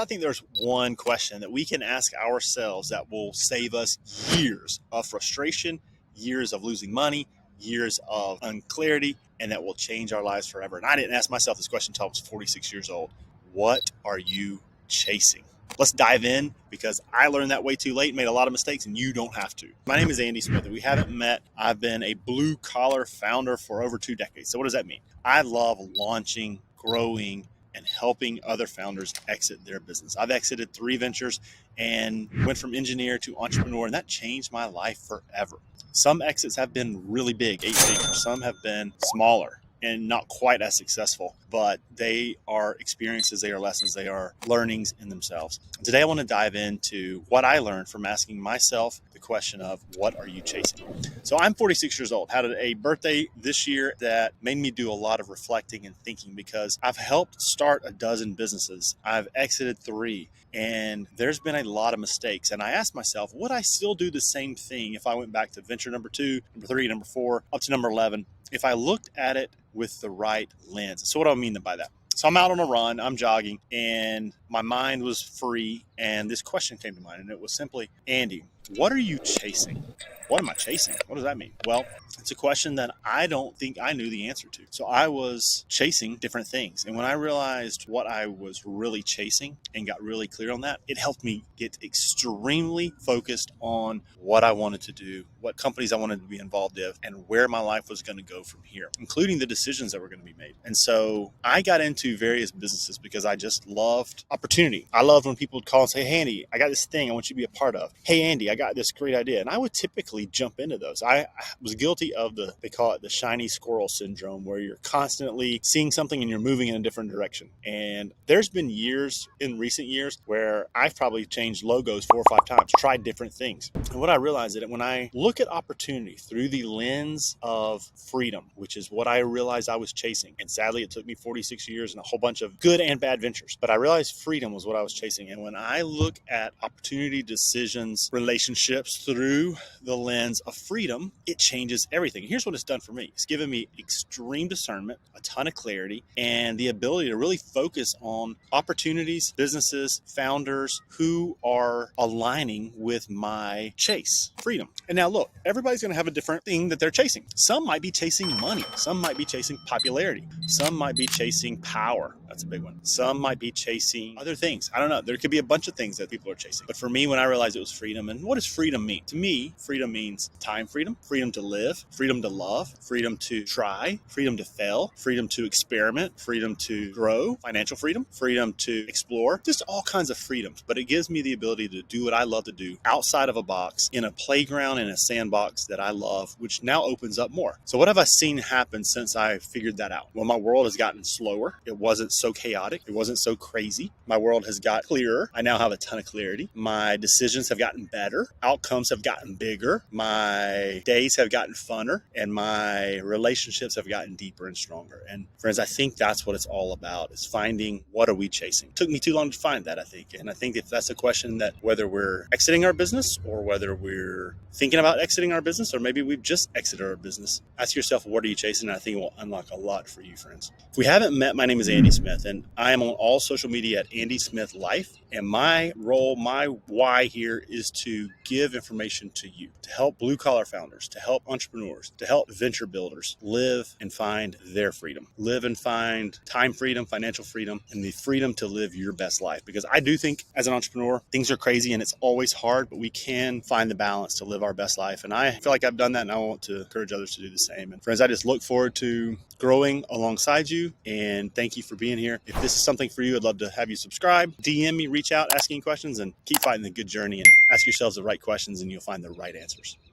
I think there's one question that we can ask ourselves that will save us years of frustration, years of losing money, years of unclarity, and that will change our lives forever. And I didn't ask myself this question until I was 46 years old. What are you chasing? Let's dive in because I learned that way too late, made a lot of mistakes, and you don't have to. My name is Andy Smith, and we haven't met. I've been a blue collar founder for over 2 decades. So what does that mean? I love launching, growing, and helping other founders exit their business. I've exited 3 ventures and went from engineer to entrepreneur, and that changed my life forever. Some exits have been really big, 8 figures. Some have been smaller and not quite as successful, but they are experiences, they are lessons, they are learnings in themselves. Today I want to dive into what I learned from asking myself the question of what are you chasing? So I'm 46 years old, had a birthday this year that made me do a lot of reflecting and thinking because I've helped start a dozen businesses. I've exited 3 and there's been a lot of mistakes. And I asked myself, would I still do the same thing if I went back to venture number 2, number 3, number 4, up to number 11, if I looked at it with the right lens? So what do I mean by that? So I'm out on a run, I'm jogging, and my mind was free, and this question came to mind, and it was simply, Andy, what are you chasing? What am I chasing? What does that mean? Well, it's a question that I don't think I knew the answer to. So I was chasing different things. And when I realized what I was really chasing and got really clear on that, it helped me get extremely focused on what I wanted to do, what companies I wanted to be involved in, and where my life was going to go from here, including the decisions that were going to be made. And so I got into various businesses because I just loved opportunity. I loved when people would call and say, hey, Andy, I got this thing I want you to be a part of. Hey, Andy, I got this great idea. And I would typically jump into those. I was guilty of they call it the shiny squirrel syndrome, where you're constantly seeing something and you're moving in a different direction. And there's been years in recent years where I've probably changed logos 4 or 5 times, tried different things. And what I realized is that when I look at opportunity through the lens of freedom, which is what I realized I was chasing, and sadly it took me 46 years and a whole bunch of good and bad ventures, but I realized freedom was what I was chasing. And when I look at opportunity, decisions, relationships through the lens of freedom, it changes everything. Here's what it's done for me. It's given me extreme discernment, a ton of clarity, and the ability to really focus on opportunities, businesses, founders who are aligning with my chase, freedom. And now look, everybody's going to have a different thing that they're chasing. Some might be chasing money. Some might be chasing popularity. Some might be chasing power. That's a big one. Some might be chasing other things. I don't know. There could be a bunch of things that people are chasing. But for me, when I realized it was freedom, and what does freedom mean? To me, freedom means time freedom, freedom to live, freedom to love, freedom to try, freedom to fail, freedom to experiment, freedom to grow, financial freedom, freedom to explore, just all kinds of freedoms. But it gives me the ability to do what I love to do outside of a box, in a playground, in a sandbox that I love, which now opens up more. So what have I seen happen since I figured that out? Well, my world has gotten slower. It wasn't so chaotic. It wasn't so crazy. My world has got clearer. I now have a ton of clarity. My decisions have gotten better. Outcomes have gotten bigger. My days have gotten funner, and my relationships have gotten deeper and stronger. And friends, I think that's what it's all about, is finding what are we chasing. It took me too long to find that, I think. And I think if that's a question that whether we're exiting our business or whether we're thinking about exiting our business, or maybe we've just exited our business, ask yourself, what are you chasing? And I think it will unlock a lot for you, friends. If we haven't met, my name is Andy Smith, and I am on all social media at Andy Smith Life. And my role, my why here is to give information to you, to help blue collar founders, to help entrepreneurs, to help venture builders live and find their freedom, live and find time freedom, financial freedom, and the freedom to live your best life. Because I do think as an entrepreneur, things are crazy and it's always hard, but we can find the balance to live our best life. And I feel like I've done that, and I want to encourage others to do the same. And friends, I just look forward to growing alongside you, and thank you for being here. If this is something for you, I'd love to have you subscribe, DM me, reach out, asking questions, and keep fighting the good journey, and ask yourselves the right questions and you'll find the right answers.